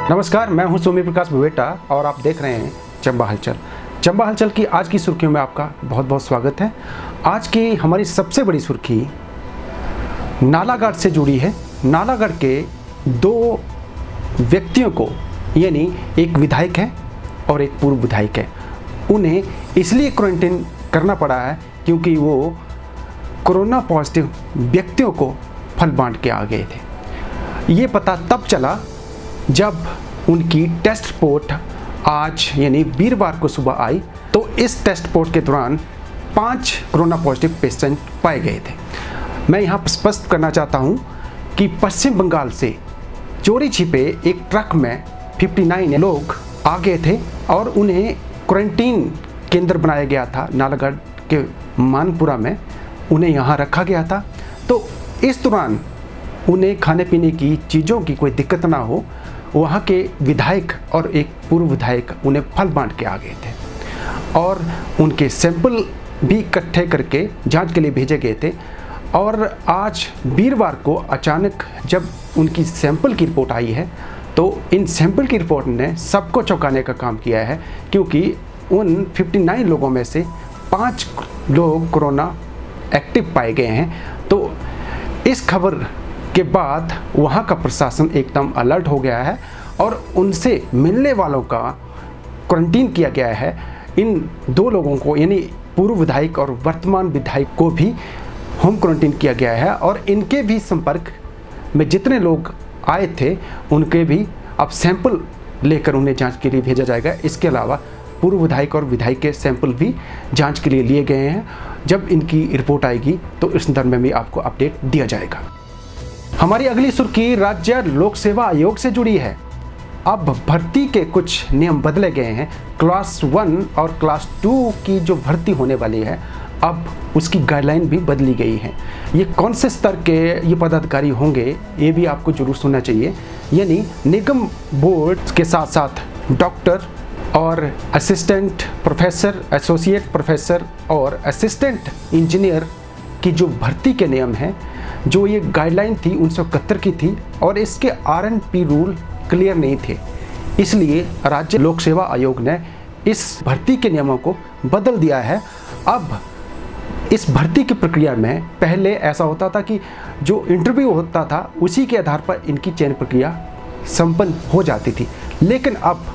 नमस्कार, मैं हूं सोमी प्रकाश भुवेटा और आप देख रहे हैं चंबा हलचल। चंबा हलचल की आज की सुर्खियों में आपका बहुत बहुत स्वागत है। आज की हमारी सबसे बड़ी सुर्खी नालागढ़ से जुड़ी है। नालागढ़ के दो व्यक्तियों को, यानी एक विधायक है और एक पूर्व विधायक है, उन्हें इसलिए क्वारंटाइन करना पड़ा है क्योंकि वो कोरोना पॉजिटिव व्यक्तियों को फल बांट के आ गए थे। ये पता तब चला जब उनकी टेस्ट रिपोर्ट आज यानी वीरवार को सुबह आई, तो इस टेस्ट रिपोर्ट के दौरान 5 कोरोना पॉजिटिव पेशेंट पाए गए थे। मैं यहाँ स्पष्ट करना चाहता हूँ कि पश्चिम बंगाल से चोरी छिपे एक ट्रक में 59 लोग आ गए थे और उन्हें क्वारंटीन केंद्र बनाया गया था। नालागढ़ के मानपुरा में उन्हें यहाँ रखा गया था। तो इस दौरान उन्हें खाने पीने की चीज़ों की कोई दिक्कत ना हो, वहाँ के विधायक और एक पूर्व विधायक उन्हें फल बांट के आ गए थे और उनके सैंपल भी इकट्ठे करके जांच के लिए भेजे गए थे। और आज वीरवार को अचानक जब उनकी सैंपल की रिपोर्ट आई है, तो इन सैंपल की रिपोर्ट ने सबको चौंकाने का काम किया है, क्योंकि उन 59 लोगों में से 5 लोग कोरोना एक्टिव पाए गए हैं। तो इस खबर के बाद वहाँ का प्रशासन एकदम अलर्ट हो गया है और उनसे मिलने वालों का क्वारंटीन किया गया है। इन 2 लोगों को, यानी पूर्व विधायक और वर्तमान विधायक को भी होम क्वारंटीन किया गया है और इनके भी संपर्क में जितने लोग आए थे उनके भी अब सैंपल लेकर उन्हें जांच के लिए भेजा जाएगा। इसके अलावा पूर्व विधायक और विधायक के सैंपल भी जांच के लिए लिए गए हैं। जब इनकी रिपोर्ट आएगी तो इस संदर्भ में भी आपको अपडेट दिया जाएगा। हमारी अगली सुर्खी राज्य लोक सेवा आयोग से जुड़ी है। अब भर्ती के कुछ नियम बदले गए हैं। क्लास 1 और क्लास 2 की जो भर्ती होने वाली है, अब उसकी गाइडलाइन भी बदली गई है। ये कौन से स्तर के ये पदाधिकारी होंगे, ये भी आपको जरूर सुनना चाहिए। यानी निगम बोर्ड के साथ साथ डॉक्टर और असिस्टेंट प्रोफेसर, एसोसिएट प्रोफेसर और असिस्टेंट इंजीनियर की जो भर्ती के नियम हैं, जो ये गाइडलाइन थी 1971 की थी और इसके RNP रूल क्लियर नहीं थे, इसलिए राज्य लोक सेवा आयोग ने इस भर्ती के नियमों को बदल दिया है। अब इस भर्ती की प्रक्रिया में पहले ऐसा होता था कि जो इंटरव्यू होता था उसी के आधार पर इनकी चयन प्रक्रिया संपन्न हो जाती थी, लेकिन अब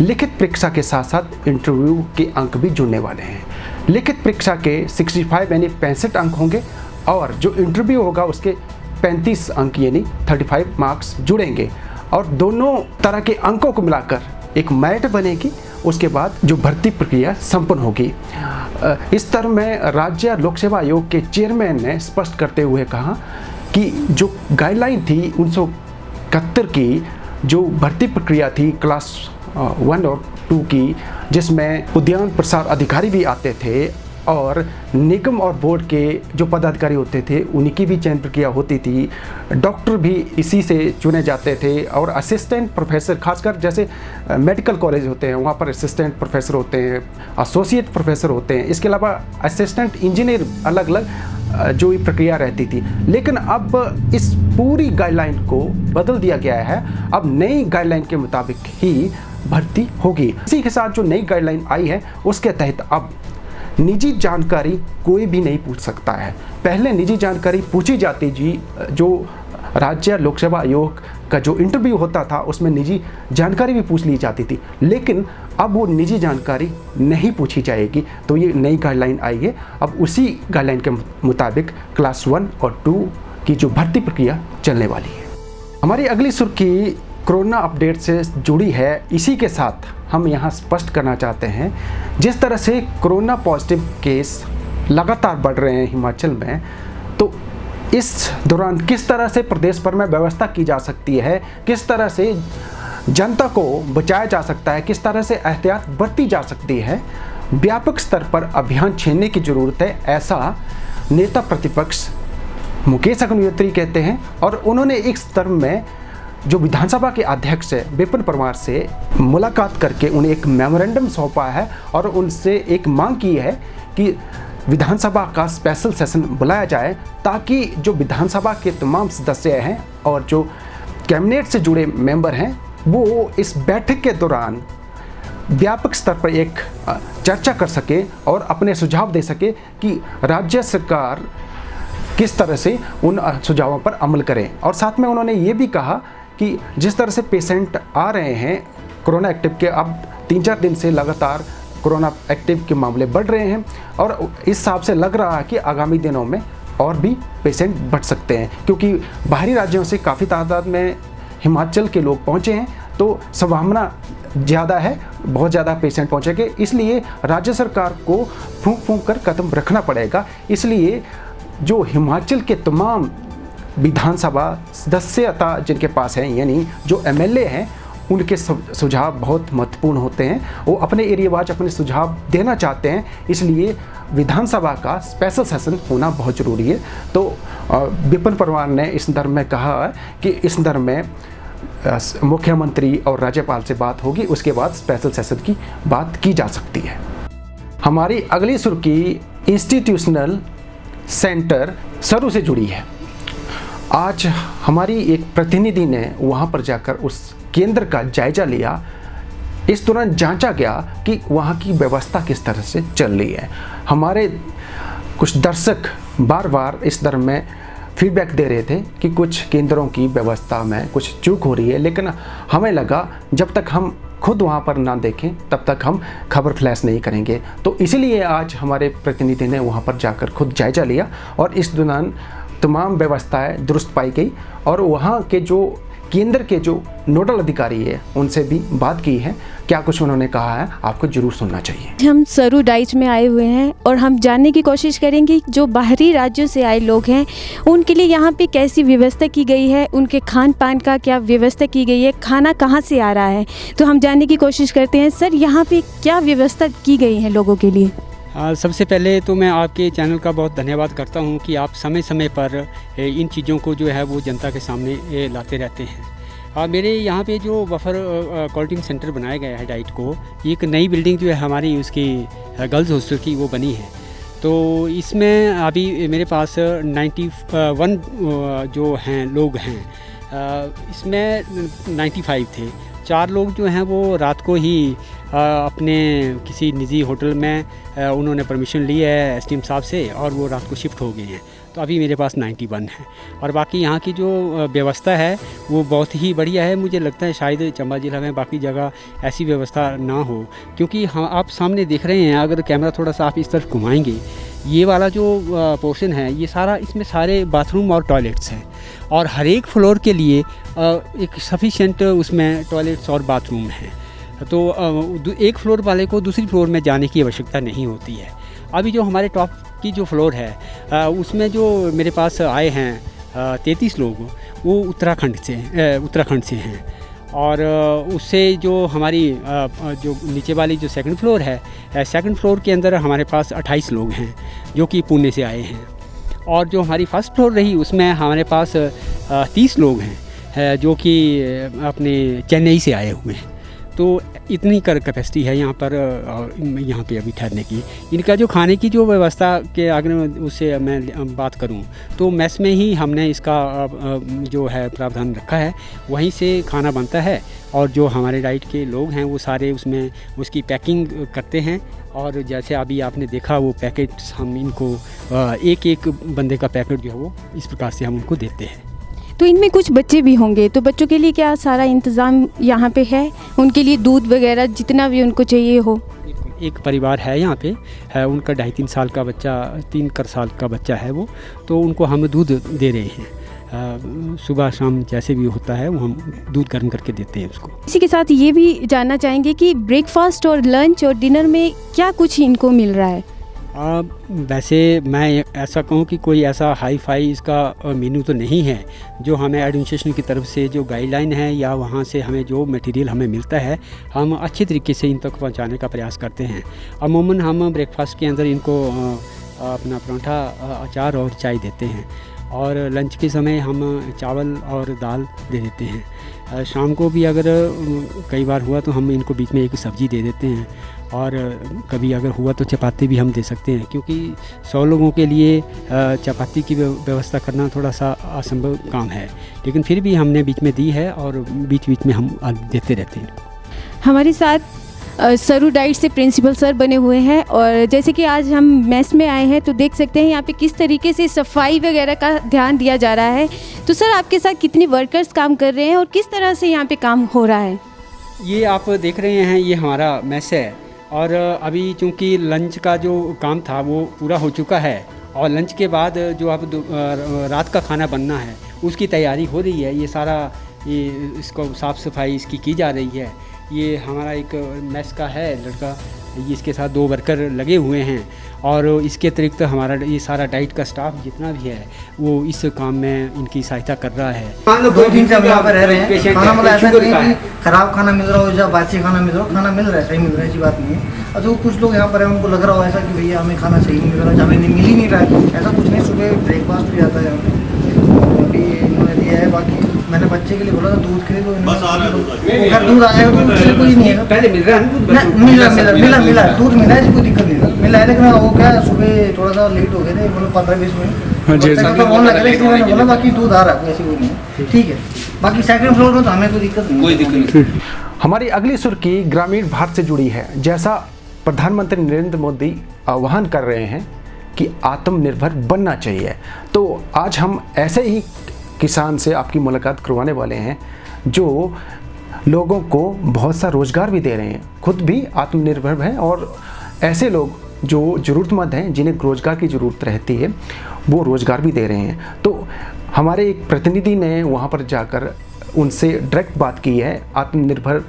लिखित परीक्षा के साथ साथ इंटरव्यू के अंक भी जुड़ने वाले हैं। लिखित परीक्षा के 65 यानी 65 अंक होंगे और जो इंटरव्यू होगा उसके 35 अंक यानी 35 मार्क्स जुड़ेंगे और दोनों तरह के अंकों को मिलाकर एक मेरिट बनेगी। उसके बाद जो भर्ती प्रक्रिया संपन्न होगी। इस तरह में राज्य लोक सेवा आयोग के चेयरमैन ने स्पष्ट करते हुए कहा कि जो गाइडलाइन थी 1971 की, जो भर्ती प्रक्रिया थी क्लास 1 और 2 की, जिसमें उद्यान प्रसार अधिकारी भी आते थे और निगम और बोर्ड के जो पदाधिकारी होते थे उनकी भी चयन प्रक्रिया होती थी, डॉक्टर भी इसी से चुने जाते थे और असिस्टेंट प्रोफेसर, खासकर जैसे मेडिकल कॉलेज होते हैं वहाँ पर असिस्टेंट प्रोफेसर होते हैं, एसोसिएट प्रोफेसर होते हैं। इसके अलावा असिस्टेंट इंजीनियर अलग अलग जो ये प्रक्रिया रहती थी। लेकिन अब इस पूरी गाइडलाइन को बदल दिया गया है। अब नई गाइडलाइन के मुताबिक ही भर्ती होगी। इसी के साथ जो नई गाइडलाइन आई है उसके तहत अब निजी जानकारी कोई भी नहीं पूछ सकता है। पहले निजी जानकारी पूछी जाती जी, जो राज्य लोक सेवा आयोग का जो इंटरव्यू होता था उसमें निजी जानकारी भी पूछ ली जाती थी, लेकिन अब वो निजी जानकारी नहीं पूछी जाएगी। तो ये नई गाइडलाइन आई है। अब उसी गाइडलाइन के मुताबिक क्लास 1 और 2 की जो भर्ती प्रक्रिया चलने वाली है। हमारी अगली सुर्खी कोरोना अपडेट से जुड़ी है। इसी के साथ हम यहाँ स्पष्ट करना चाहते हैं, जिस तरह से कोरोना पॉजिटिव केस लगातार बढ़ रहे हैं हिमाचल में, तो इस दौरान किस तरह से प्रदेश भर में व्यवस्था की जा सकती है, किस तरह से जनता को बचाया जा सकता है, किस तरह से एहतियात बरती जा सकती है, व्यापक स्तर पर अभियान छेड़ने की ज़रूरत है, ऐसा नेता प्रतिपक्ष मुकेश अग्निहोत्री कहते हैं। और उन्होंने एक स्तर में जो विधानसभा के अध्यक्ष है विपिन परमार से मुलाकात करके उन्हें एक मेमोरेंडम सौंपा है और उनसे एक मांग की है कि विधानसभा का स्पेशल सेशन बुलाया जाए, ताकि जो विधानसभा के तमाम सदस्य हैं और जो कैबिनेट से जुड़े मेंबर हैं वो इस बैठक के दौरान व्यापक स्तर पर एक चर्चा कर सके और अपने सुझाव दे सके कि राज्य सरकार किस तरह से उन सुझावों पर अमल करे। और साथ में उन्होंने ये भी कहा कि जिस तरह से पेशेंट आ रहे हैं कोरोना एक्टिव के, अब 3-4 दिन से लगातार कोरोना एक्टिव के मामले बढ़ रहे हैं और इस हिसाब से लग रहा है कि आगामी दिनों में और भी पेशेंट बढ़ सकते हैं, क्योंकि बाहरी राज्यों से काफ़ी तादाद में हिमाचल के लोग पहुँचे हैं, तो संभावना ज़्यादा है बहुत ज़्यादा पेशेंट पहुँचेंगे। इसलिए राज्य सरकार को फूंक फूंक कर कदम रखना पड़ेगा। इसलिए जो हिमाचल के तमाम विधानसभा सदस्यता जिनके पास है, यानी जो एमएलए हैं, उनके सुझाव बहुत महत्वपूर्ण होते हैं। वो अपने एरिया वाइज अपने सुझाव देना चाहते हैं, इसलिए विधानसभा का स्पेशल सेशन होना बहुत ज़रूरी है। तो विपिन परमार ने इस संदर्भ में कहा कि इस संदर्भ में मुख्यमंत्री और राज्यपाल से बात होगी, उसके बाद स्पेशल सेशन की बात की जा सकती है। हमारी अगली सुर्खी इंस्टीट्यूशनल सेंटर सरू से जुड़ी है। आज हमारी एक प्रतिनिधि ने वहाँ पर जाकर उस केंद्र का जायजा लिया। इस दौरान जांचा गया कि वहाँ की व्यवस्था किस तरह से चल रही है। हमारे कुछ दर्शक बार बार इस दर में फीडबैक दे रहे थे कि कुछ केंद्रों की व्यवस्था में कुछ चूक हो रही है, लेकिन हमें लगा जब तक हम खुद वहाँ पर ना देखें तब तक हम खबर फ्लैश नहीं करेंगे। तो इसीलिए आज हमारे प्रतिनिधि ने वहाँ पर जाकर खुद जायजा लिया और इस दौरान तमाम व्यवस्थाएं दुरुस्त पाई गई और वहाँ के जो केंद्र के जो नोडल अधिकारी है उनसे भी बात की है। क्या कुछ उन्होंने कहा है आपको जरूर सुनना चाहिए। हम सरू डाइच में आए हुए हैं और हम जानने की कोशिश करेंगे जो बाहरी राज्यों से आए लोग हैं उनके लिए यहाँ पे कैसी व्यवस्था की गई है, उनके खान पान का क्या व्यवस्था की गई है, खाना कहाँ से आ रहा है। तो हम जानने की कोशिश करते हैं, सर यहाँ पे क्या व्यवस्था की गई है लोगों के लिए। सबसे पहले तो मैं आपके चैनल का बहुत धन्यवाद करता हूं कि आप समय समय पर इन चीज़ों को जो है वो जनता के सामने लाते रहते हैं। मेरे यहाँ पे जो बफर कोल्ड सेंटर बनाया गया है डाइट को, एक नई बिल्डिंग जो है हमारी उसकी गर्ल्स हॉस्टल की वो बनी है। तो इसमें अभी मेरे पास 91 जो हैं लोग हैं, इसमें 95 थे। 4 लोग जो हैं वो रात को ही अपने किसी निजी होटल में उन्होंने परमिशन ली है एसडीएम साहब से और वो रात को शिफ्ट हो गए हैं। तो अभी मेरे पास 91 है और बाकी यहाँ की जो व्यवस्था है वो बहुत ही बढ़िया है। मुझे लगता है शायद चंबा जिला में बाकी जगह ऐसी व्यवस्था ना हो, क्योंकि हाँ आप सामने देख रहे हैं, अगर कैमरा थोड़ा सा आप इस तरफ घुमाएंगे, ये वाला जो पोर्शन है ये सारा, इसमें सारे बाथरूम और टॉयलेट्स हैं और हर एक फ्लोर के लिए एक सफिशेंट उसमें टॉयलेट्स और बाथरूम हैं। तो एक फ्लोर वाले को दूसरी फ्लोर में जाने की आवश्यकता नहीं होती है। अभी जो हमारे टॉप की जो फ्लोर है उसमें जो मेरे पास आए हैं 33 लोग, वो उत्तराखंड से हैं और उससे जो हमारी जो नीचे वाली जो सेकंड फ्लोर है, सेकंड फ्लोर के अंदर हमारे पास 28 लोग हैं जो कि पुणे से आए हैं और जो हमारी फर्स्ट फ्लोर रही उसमें हमारे पास 30 लोग हैं जो कि अपने चेन्नई से आए हुए हैं। तो इतनी कैपेसिटी है यहाँ पे अभी ठहरने की। इनका जो खाने की जो व्यवस्था के अगर उससे मैं बात करूँ तो मेस में ही हमने इसका जो है प्रावधान रखा है, वहीं से खाना बनता है और जो हमारे डाइट के लोग हैं वो सारे उसमें उसकी पैकिंग करते हैं और जैसे अभी आपने देखा वो पैकेट्स हम इनको एक एक बंदे का पैकेट जो है वो इस प्रकार से हम उनको देते हैं। तो इनमें कुछ बच्चे भी होंगे, तो बच्चों के लिए क्या सारा इंतज़ाम यहाँ पे है, उनके लिए दूध वगैरह जितना भी उनको चाहिए हो? एक परिवार है यहाँ पे है, उनका 2.5-3 साल का बच्चा, 3 साल का बच्चा है वो, तो उनको हम दूध दे रहे हैं। सुबह शाम जैसे भी होता है वो हम दूध गर्म करके देते हैं उसको। इसी के साथ ये भी जानना चाहेंगे कि ब्रेकफास्ट और लंच और डिनर में क्या कुछ इनको मिल रहा है? वैसे मैं ऐसा कहूँ कि कोई ऐसा हाई फाई इसका मेन्यू तो नहीं है। जो हमें एडमिनिस्ट्रेशन की तरफ से जो गाइडलाइन है या वहाँ से हमें जो मटेरियल हमें मिलता है हम अच्छे तरीके से इन तक पहुँचाने का प्रयास करते हैं। अमूमन हम ब्रेकफास्ट के अंदर इनको अपना पराठा, अचार और चाय देते हैं और लंच के समय हम चावल और दाल दे देते हैं। शाम को भी अगर कई बार हुआ तो हम इनको बीच में एक सब्ज़ी दे देते हैं, और कभी अगर हुआ तो चपाती भी हम दे सकते हैं, क्योंकि 100 लोगों के लिए चपाती की व्यवस्था करना थोड़ा सा असंभव काम है, लेकिन फिर भी हमने बीच में दी है और बीच बीच में हम देते रहते हैं। हमारे साथ सरू डाइट से प्रिंसिपल सर बने हुए हैं, और जैसे कि आज हम मेस में आए हैं तो देख सकते हैं यहाँ पे किस तरीके से सफाई वगैरह का ध्यान दिया जा रहा है। तो सर, आपके साथ कितने वर्कर्स काम कर रहे हैं और किस तरह से यहाँ पे काम हो रहा है? ये आप देख रहे हैं, ये हमारा मेस है, और अभी चूँकि लंच का जो काम था वो पूरा हो चुका है, और लंच के बाद जो अब रात का खाना बनना है उसकी तैयारी हो रही है। ये सारा इसको साफ़ सफाई इसकी की जा रही है। ये हमारा एक मेस का है लड़का, इसके साथ 2 वर्कर लगे हुए हैं, और इसके अतिरिक्त हमारा ये सारा डाइट का स्टाफ जितना भी है वो इस काम में इनकी सहायता कर रहा है। 2 दिन से हम यहाँ पर रह रहे हैं। खाना मतलब ऐसा नहीं है कि खराब खाना मिल रहा हो या बासी खाना मिल रहा हो, खाना मिल रहा है, सही मिल रहा है, ऐसी बात नहीं है। और जो कुछ लोग यहाँ पर हैं उनको लग रहा हो ऐसा कि भैया हमें खाना सही नहीं मिल रहा, हमें मिल ही नहीं रहा है, ऐसा कुछ नहीं। सुबह ब्रेकफास्ट भी आता है यहाँ पे, अभी इन्होंने दिया है। बाकी मैंने बच्चे के लिए बोला था दूध के लिए, तो अगर दूध आएगा तो उसके लिए कोई नहीं है, पहले मिल रहा है मिला दूध मिला है, कोई दिक्कत नहीं है, मिला है। लेकिन वो क्या सुबह थोड़ा सा लेट हो गए थे, मतलब 15-20 मिनट बोला, बाकी दूध आ रहा है, ऐसी कोई नहीं है, ठीक है। बाकी सेकंड फ्लोर में तो हमें कोई दिक्कत नहीं। हमारी अगली सुर्खी ग्रामीण भारत से जुड़ी है। जैसा प्रधानमंत्री नरेंद्र मोदी आह्वान कर रहे हैं कि आत्मनिर्भर बनना चाहिए, तो आज हम ऐसे ही किसान से आपकी मुलाकात करवाने वाले हैं जो लोगों को बहुत सा रोज़गार भी दे रहे हैं, खुद भी आत्मनिर्भर हैं, और ऐसे लोग जो ज़रूरतमंद हैं जिन्हें रोज़गार की ज़रूरत रहती है वो रोज़गार भी दे रहे हैं। तो हमारे एक प्रतिनिधि ने वहाँ पर जाकर उनसे डायरेक्ट बात की है। आत्मनिर्भर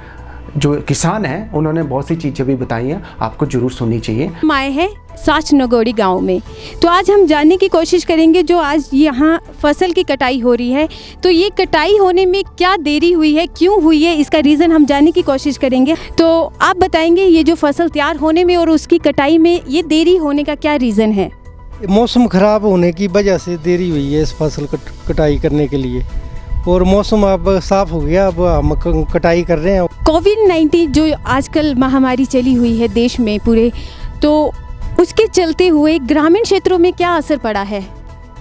जो किसान हैं उन्होंने बहुत सी चीज़ें भी बताई हैं, आपको ज़रूर सुननी चाहिए। हम आए हैं साच नगौड़ी गांव में, तो आज हम जानने की कोशिश करेंगे जो आज यहाँ फसल की कटाई हो रही है, तो ये कटाई होने में क्या देरी हुई है, क्यों हुई है, इसका रीज़न हम जानने की कोशिश करेंगे। तो आप बताएंगे ये जो फसल तैयार होने में और उसकी कटाई में ये देरी होने का क्या रीज़न है? मौसम ख़राब होने की वजह से देरी हुई है इस फसल कटाई करने के लिए, और मौसम अब साफ़ हो गया, अब हम कटाई कर रहे हैं। कोविड-19 जो आजकल महामारी चली हुई है देश में पूरे, तो उसके चलते हुए ग्रामीण क्षेत्रों में क्या असर पड़ा है?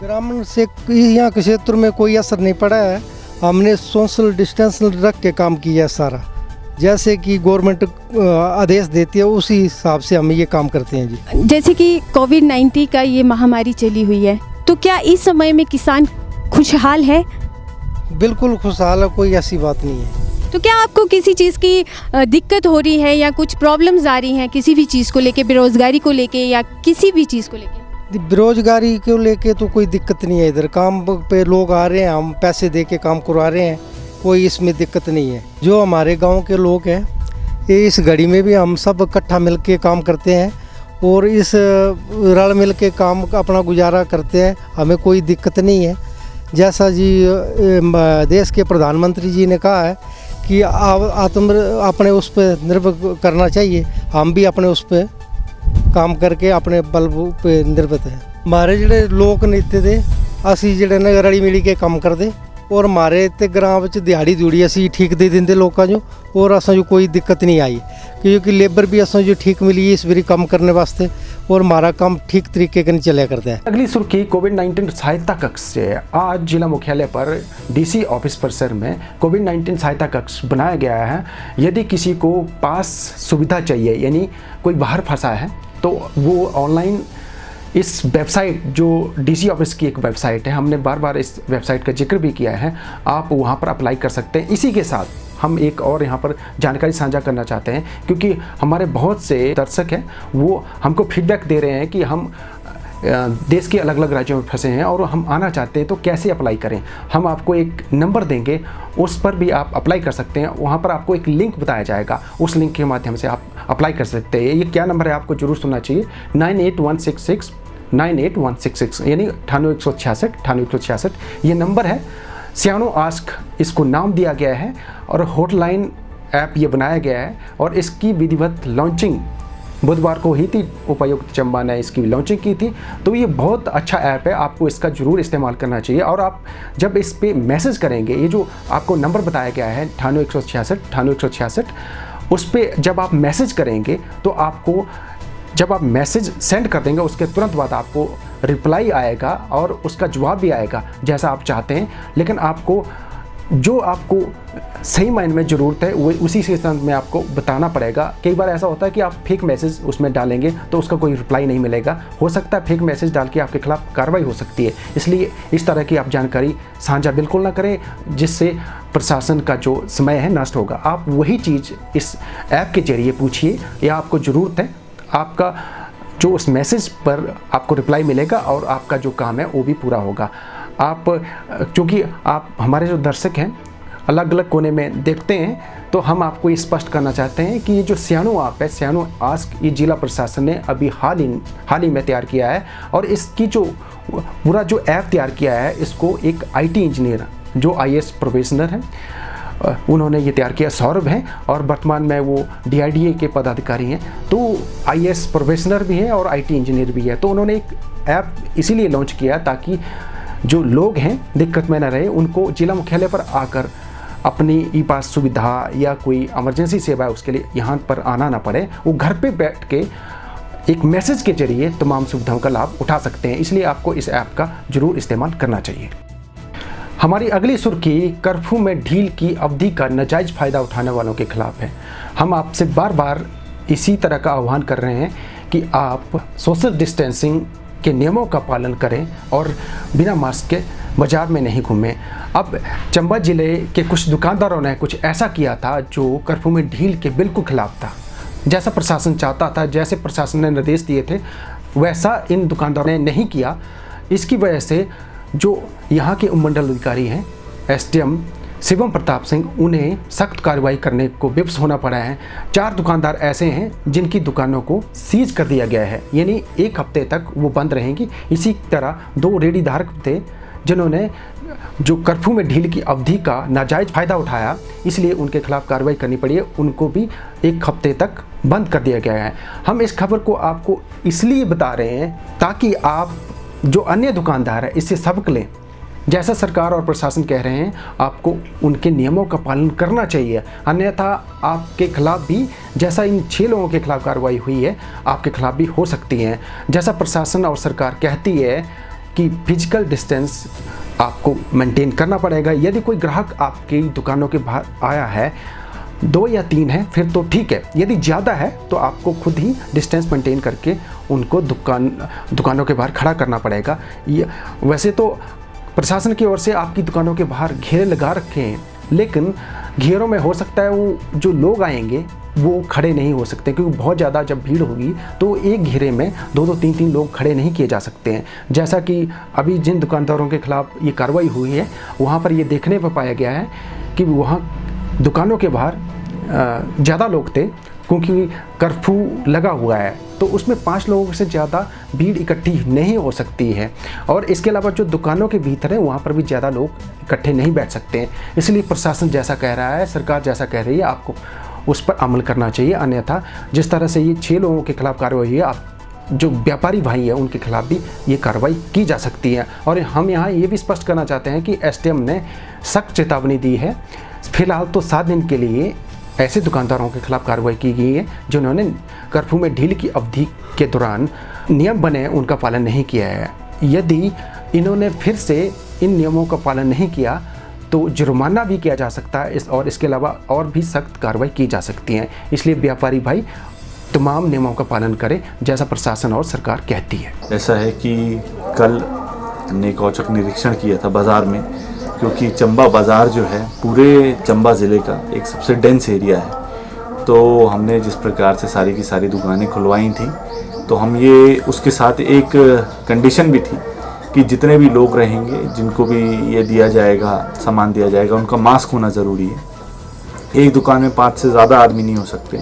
ग्रामीण से यहाँ के क्षेत्र में कोई असर नहीं पड़ा है। हमने सोशल डिस्टेंस रख के काम किया सारा, जैसे कि गवर्नमेंट आदेश देती है उसी हिसाब से हम ये काम करते हैं जी। जैसे कि कोविड-19 का ये महामारी चली हुई है, तो क्या इस समय में किसान खुशहाल है? बिल्कुल खुशहाल है, कोई ऐसी बात नहीं है। तो क्या आपको किसी चीज़ की दिक्कत हो रही है या कुछ प्रॉब्लम्स आ रही हैं किसी भी चीज़ को लेके, बेरोज़गारी को लेके या किसी भी चीज़ को लेके? बेरोजगारी को लेके तो कोई दिक्कत नहीं है, इधर काम पे लोग आ रहे हैं, हम पैसे दे के काम करवा रहे हैं, कोई इसमें दिक्कत नहीं है। जो हमारे गांव के लोग हैं ये इस घड़ी में भी हम सब इकट्ठा मिल के काम करते हैं, और इस रल मिल के काम अपना गुजारा करते हैं, हमें कोई दिक्कत नहीं है। जैसा जी देश के प्रधानमंत्री जी ने कहा है कि अपने उस पर निर्भर करना चाहिए, हम भी अपने उस पर काम करके अपने बल पे निर्भर हैं। हमारे ਜਿਹੜੇ लोक नृत्य थे ਅਸੀਂ ਜਿਹੜੇ ਨੇ ਰਲੀ ਮਿਲੀ के काम करते, और हमारे ते ग्राम ਵਿੱਚ ਦਿਹਾੜੀ ਦਿਹੜੀ ਅਸੀਂ ठीक दे देंगे लोगों को, और असा जो कोई दिक्कत नहीं आई, क्योंकि लेबर भी असा जो ठीक मिली इस बारी काम करने वास्ते, और हमारा काम ठीक तरीके का नहीं चला करता है। अगली सुर्खी कोविड-19 सहायता कक्ष से। आज जिला मुख्यालय पर डीसी ऑफिस परिसर में कोविड-19 सहायता कक्ष बनाया गया है। यदि किसी को पास सुविधा चाहिए, यानी कोई बाहर फंसा है, तो वो ऑनलाइन इस वेबसाइट जो डीसी ऑफिस की एक वेबसाइट है, हमने बार बार इस वेबसाइट का जिक्र भी किया है, आप वहाँ पर अप्लाई कर सकते हैं। इसी के साथ हम एक और यहाँ पर जानकारी साझा करना चाहते हैं, क्योंकि हमारे बहुत से दर्शक हैं वो हमको फीडबैक दे रहे हैं कि हम देश के अलग अलग राज्यों में फंसे हैं और हम आना चाहते हैं, तो कैसे अप्लाई करें। हम आपको एक नंबर देंगे, उस पर भी आप अप्लाई कर सकते हैं। वहाँ पर आपको एक लिंक बताया जाएगा, उस लिंक के माध्यम से आप अप्लाई कर सकते हैं। ये क्या नंबर है आपको जरूर सुनना चाहिए, 98166 98166, यानी 98 166 ये नंबर है। सियानो आस्क इसको नाम दिया गया है, और हॉटलाइन ऐप ये बनाया गया है, और इसकी विधिवत लॉन्चिंग बुधवार को ही थी उपायुक्त चंबा ने इसकी लॉन्चिंग की थी। तो ये बहुत अच्छा ऐप है, आपको इसका ज़रूर इस्तेमाल करना चाहिए। और आप जब इस पे मैसेज करेंगे, ये जो आपको नंबर बताया गया है 98 उस पर जब आप मैसेज करेंगे तो आपको, जब आप मैसेज सेंड कर देंगे उसके तुरंत बाद आपको रिप्लाई आएगा और उसका जवाब भी आएगा जैसा आप चाहते हैं। लेकिन आपको जो आपको सही मायने में ज़रूरत है वो उसी के साथ में आपको बताना पड़ेगा। कई बार ऐसा होता है कि आप फेक मैसेज उसमें डालेंगे तो उसका कोई रिप्लाई नहीं मिलेगा, हो सकता है फेक मैसेज डाल के आपके खिलाफ कार्रवाई हो सकती है। इसलिए इस तरह की आप जानकारी साझा बिल्कुल ना करें जिससे प्रशासन का जो समय है नष्ट होगा। आप वही चीज़ इस ऐप के जरिए पूछिए या आपको ज़रूरत है, आपका जो उस मैसेज पर आपको रिप्लाई मिलेगा और आपका जो काम है वो भी पूरा होगा। आप क्योंकि आप हमारे जो दर्शक हैं अलग अलग कोने में देखते हैं, तो हम आपको ये स्पष्ट करना चाहते हैं कि ये जो स्यानो ऐप है, स्यानो आस्क, ये जिला प्रशासन ने अभी हाल ही में तैयार किया है। और इसकी जो पूरा जो ऐप तैयार किया है इसको एक IT इंजीनियर जो IAS प्रोफेशनल हैं उन्होंने ये तैयार किया, सौरभ हैं, और वर्तमान में वो DIDA के पदाधिकारी हैं। तो IAS प्रोफेशनल भी हैं और IT इंजीनियर भी है। तो उन्होंने एक ऐप इसीलिए लॉन्च किया ताकि जो लोग हैं दिक्कत में न रहे, उनको जिला मुख्यालय पर आकर अपनी ई-पास सुविधा या कोई इमरजेंसी सेवा है उसके लिए यहाँ पर आना ना पड़े, वो घर पे बैठ के एक मैसेज के जरिए तमाम सुविधाओं का लाभ उठा सकते हैं। इसलिए आपको इस ऐप का ज़रूर इस्तेमाल करना चाहिए। हमारी अगली सुर्खी कर्फ्यू में ढील की अवधि का नाजायज़ फ़ायदा उठाने वालों के खिलाफ है। हम आपसे बार बार इसी तरह का आह्वान कर रहे हैं कि आप सोशल डिस्टेंसिंग के नियमों का पालन करें और बिना मास्क के बाज़ार में नहीं घूमें। अब चंबा ज़िले के कुछ दुकानदारों ने कुछ ऐसा किया था जो कर्फ्यू में ढील के बिल्कुल खिलाफ था। जैसा प्रशासन चाहता था, जैसे प्रशासन ने निर्देश दिए थे, वैसा इन दुकानदारों ने नहीं किया। इसकी वजह से जो यहाँ के उपमंडल अधिकारी हैं SDM शिवम प्रताप सिंह, उन्हें सख्त कार्रवाई करने को विवश होना पड़ा है। 4 दुकानदार ऐसे हैं जिनकी दुकानों को सीज कर दिया गया है, यानी 1 हफ्ते तक वो बंद रहेंगी। इसी तरह 2 रेडी धारक थे जिन्होंने जो कर्फ्यू में ढील की अवधि का नाजायज़ फ़ायदा उठाया, इसलिए उनके खिलाफ कार्रवाई करनी पड़ी है। उनको भी 1 हफ्ते तक बंद कर दिया गया है। हम इस खबर को आपको इसलिए बता रहे हैं ताकि आप जो अन्य दुकानदार हैं इससे सबक लें। जैसा सरकार और प्रशासन कह रहे हैं आपको उनके नियमों का पालन करना चाहिए, अन्यथा आपके खिलाफ भी जैसा इन 6 लोगों के खिलाफ कार्रवाई हुई है आपके खिलाफ भी हो सकती है। जैसा प्रशासन और सरकार कहती है कि फिजिकल डिस्टेंस आपको मेंटेन करना पड़ेगा। यदि कोई ग्राहक आपकी दुकानों के बाहर आया है, 2 या 3 है फिर तो ठीक है, यदि ज़्यादा है तो आपको खुद ही डिस्टेंस मेंटेन करके उनको दुकानों के बाहर खड़ा करना पड़ेगा। ये वैसे तो प्रशासन की ओर से आपकी दुकानों के बाहर घेरे लगा रखे हैं, लेकिन घेरों में हो सकता है वो जो लोग आएंगे वो खड़े नहीं हो सकते, क्योंकि बहुत ज़्यादा जब भीड़ होगी तो एक घेरे में 2-2, 3-3 लोग खड़े नहीं किए जा सकते हैं। जैसा कि अभी जिन दुकानदारों के खिलाफ ये कार्रवाई हुई है वहाँ पर ये देखने पर पाया गया है कि वहाँ दुकानों के बाहर ज़्यादा लोग थे, क्योंकि कर्फ्यू लगा हुआ है तो उसमें 5 लोगों से ज़्यादा भीड़ इकट्ठी नहीं हो सकती है। और इसके अलावा जो दुकानों के भीतर हैं वहाँ पर भी ज़्यादा लोग इकट्ठे नहीं बैठ सकते हैं। इसलिए प्रशासन जैसा कह रहा है, सरकार जैसा कह रही है, आपको उस पर अमल करना चाहिए। अन्यथा जिस तरह से ये 6 लोगों के खिलाफ कार्रवाई हुई है, आप जो व्यापारी भाई हैं उनके खिलाफ भी ये कार्रवाई की जा सकती है। और हम यहाँ ये भी स्पष्ट करना चाहते हैं कि SDM ने सख्त चेतावनी दी है। फिलहाल तो 7 दिन के लिए ऐसे दुकानदारों के खिलाफ कार्रवाई की गई है जिन्होंने कर्फ्यू में ढील की अवधि के दौरान नियम बने उनका पालन नहीं किया है। यदि इन्होंने फिर से इन नियमों का पालन नहीं किया तो जुर्माना भी किया जा सकता है और इसके अलावा और भी सख्त कार्रवाई की जा सकती है। इसलिए व्यापारी भाई तमाम नियमों का पालन करें जैसा प्रशासन और सरकार कहती है। ऐसा है कि कल हमने एक औचक निरीक्षण किया था बाज़ार में, क्योंकि चंबा बाज़ार जो है पूरे चंबा ज़िले का एक सबसे डेंस एरिया है। तो हमने जिस प्रकार से सारी की सारी दुकानें खुलवाई थी, तो हम ये उसके साथ एक कंडीशन भी थी कि जितने भी लोग रहेंगे, जिनको भी ये दिया जाएगा, सामान दिया जाएगा, उनका मास्क होना ज़रूरी है। एक दुकान में 5 से ज़्यादा आदमी नहीं हो सकते,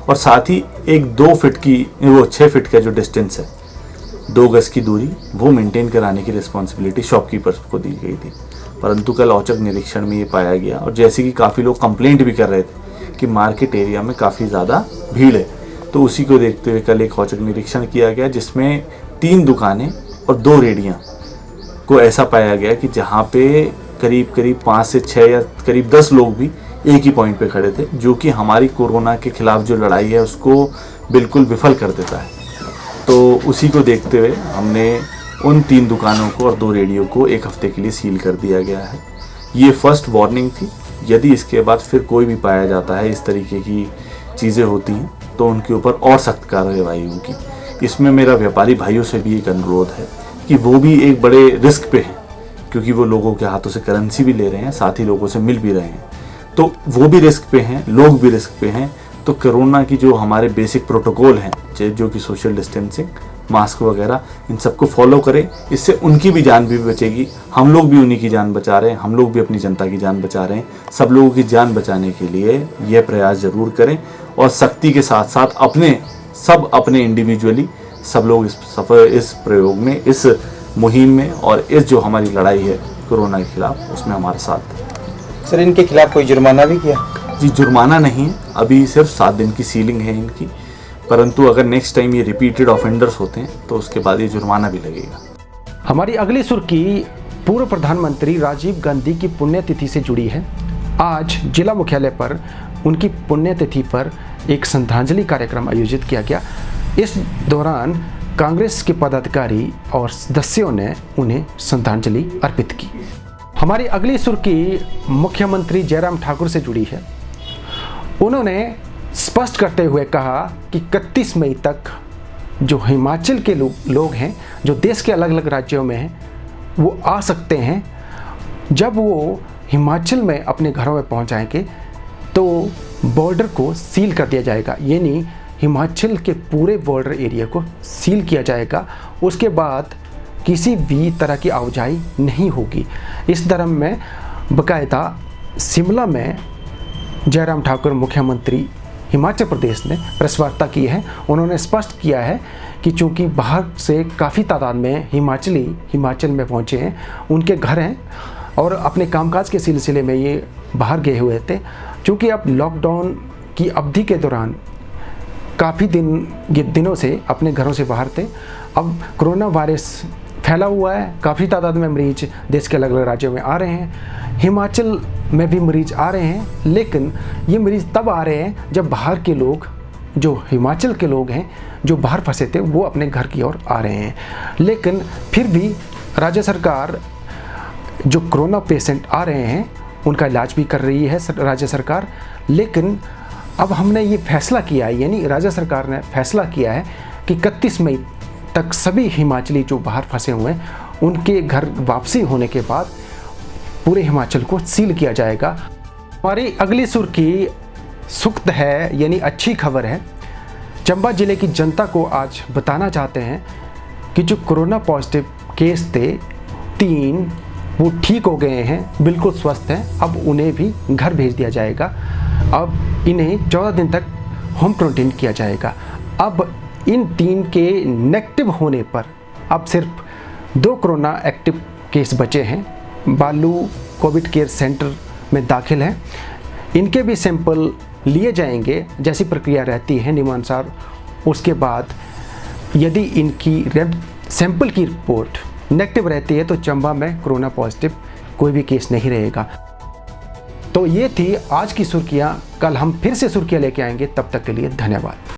और साथ ही एक 2 फीट की 6 फीट का जो डिस्टेंस है, 2 गज की दूरी, वो मेंटेन कराने की रिस्पॉन्सिबिलिटी शॉपकीपर्स को दी गई थी। परंतु कल औचक निरीक्षण में ये पाया गया, और जैसे कि काफ़ी लोग कंप्लेंट भी कर रहे थे कि मार्केट एरिया में काफ़ी ज़्यादा भीड़ है, तो उसी को देखते हुए कल एक औचक निरीक्षण किया गया, जिसमें 3 दुकानें और 2 रेहड़ियाँ को ऐसा पाया गया कि जहाँ पे करीब 5 से 6 या करीब 10 लोग भी एक ही पॉइंट पे खड़े थे, जो कि हमारी कोरोना के खिलाफ जो लड़ाई है उसको बिल्कुल विफल कर देता है। तो उसी को देखते हुए हमने उन 3 दुकानों को और 2 रेहड़ियों को 1 हफ्ते के लिए सील कर दिया गया है। ये फर्स्ट वार्निंग थी। यदि इसके बाद फिर कोई भी पाया जाता है, इस तरीके की चीज़ें होती हैं, तो उनके ऊपर और सख्त कार्रवाई होगी। इसमें मेरा व्यापारी भाइयों से भी एक अनुरोध है कि वो भी एक बड़े रिस्क पे हैं, क्योंकि वो लोगों के हाथों से करेंसी भी ले रहे हैं, साथ ही लोगों से मिल भी रहे हैं, तो वो भी रिस्क पे हैं, लोग भी रिस्क पे हैं। तो कोरोना की जो हमारे बेसिक प्रोटोकॉल हैं, जो कि सोशल डिस्टेंसिंग, मास्क वगैरह, इन सबको फॉलो करें। इससे उनकी भी जान भी बचेगी, हम लोग भी उन्हीं की जान बचा रहे हैं, हम लोग भी अपनी जनता की जान बचा रहे हैं। सब लोगों की जान बचाने के लिए यह प्रयास ज़रूर करें और सख्ती के साथ साथ अपने इंडिविजुअली सब लोग इस प्रयोग में, इस मुहिम में और इस जो हमारी लड़ाई है कोरोना के खिलाफ, उसमें हमारा साथ दें। सर, इनके खिलाफ कोई जुर्माना भी किया? जी, जुर्माना नहीं है, अभी सिर्फ 7 दिन की सीलिंग है इनकी, परंतु अगर नेक्स्ट टाइम ये रिपीटेड ऑफेंडर्स होते हैं तो उसके बाद ये जुर्माना भी लगेगा। हमारी अगली सुर्खी पूर्व प्रधानमंत्री राजीव गांधी की पुण्यतिथि से जुड़ी है। आज जिला मुख्यालय पर उनकी पुण्यतिथि पर एक श्रद्धांजलि कार्यक्रम आयोजित किया गया। इस दौरान कांग्रेस के पदाधिकारी और सदस्यों ने उन्हें श्रद्धांजलि अर्पित की। हमारी अगली सुर्खी मुख्यमंत्री जयराम ठाकुर से जुड़ी है। उन्होंने स्पष्ट करते हुए कहा कि 31 मई तक जो हिमाचल के लोग हैं, जो देश के अलग अलग राज्यों में हैं, वो आ सकते हैं। जब वो हिमाचल में अपने घरों में पहुंच जाएंगे तो बॉर्डर को सील कर दिया जाएगा, यानी हिमाचल के पूरे बॉर्डर एरिया को सील किया जाएगा। उसके बाद किसी भी तरह की आवाजाही नहीं होगी। इस दौरान में बाकायदा शिमला में जयराम ठाकुर मुख्यमंत्री हिमाचल प्रदेश ने प्रेस वार्ता की है। उन्होंने स्पष्ट किया है कि चूंकि बाहर से काफ़ी तादाद में हिमाचली हिमाचल में पहुंचे हैं, उनके घर हैं और अपने कामकाज के सिलसिले में ये बाहर गए हुए थे। चूँकि अब लॉकडाउन की अवधि के दौरान काफ़ी दिनों से अपने घरों से बाहर थे। अब कोरोना वायरस फैला हुआ है, काफ़ी तादाद में मरीज देश के अलग अलग राज्यों में आ रहे हैं, हिमाचल में भी मरीज आ रहे हैं, लेकिन ये मरीज तब आ रहे हैं जब बाहर के लोग, जो हिमाचल के लोग हैं जो बाहर फंसे थे, वो अपने घर की ओर आ रहे हैं। लेकिन फिर भी राज्य सरकार जो कोरोना पेशेंट आ रहे हैं उनका इलाज भी कर रही है राज्य सरकार। लेकिन अब हमने ये फैसला किया है, यानी राज्य सरकार ने फैसला किया है कि 31 मई तक सभी हिमाचली जो बाहर फंसे हुए हैं उनके घर वापसी होने के बाद पूरे हिमाचल को सील किया जाएगा। हमारी अगली सुर्खी सुखद है, यानी अच्छी खबर है। चंबा जिले की जनता को आज बताना चाहते हैं कि जो कोरोना पॉजिटिव केस थे 3, वो ठीक हो गए हैं, बिल्कुल स्वस्थ हैं। अब उन्हें भी घर भेज दिया जाएगा। अब इन्हें 14 दिन तक होम क्वारंटाइन किया जाएगा। अब इन 3 के नेगेटिव होने पर अब सिर्फ 2 कोरोना एक्टिव केस बचे हैं। बालू कोविड केयर सेंटर में दाखिल हैं। इनके भी सैंपल लिए जाएंगे, जैसी प्रक्रिया रहती है नियमानुसार। उसके बाद यदि इनकी सैंपल की रिपोर्ट नेगेटिव रहती है तो चंबा में कोरोना पॉजिटिव कोई भी केस नहीं रहेगा। तो ये थी आज की सुर्खियाँ। कल हम फिर से सुर्खियाँ लेके आएंगे, तब तक के लिए धन्यवाद।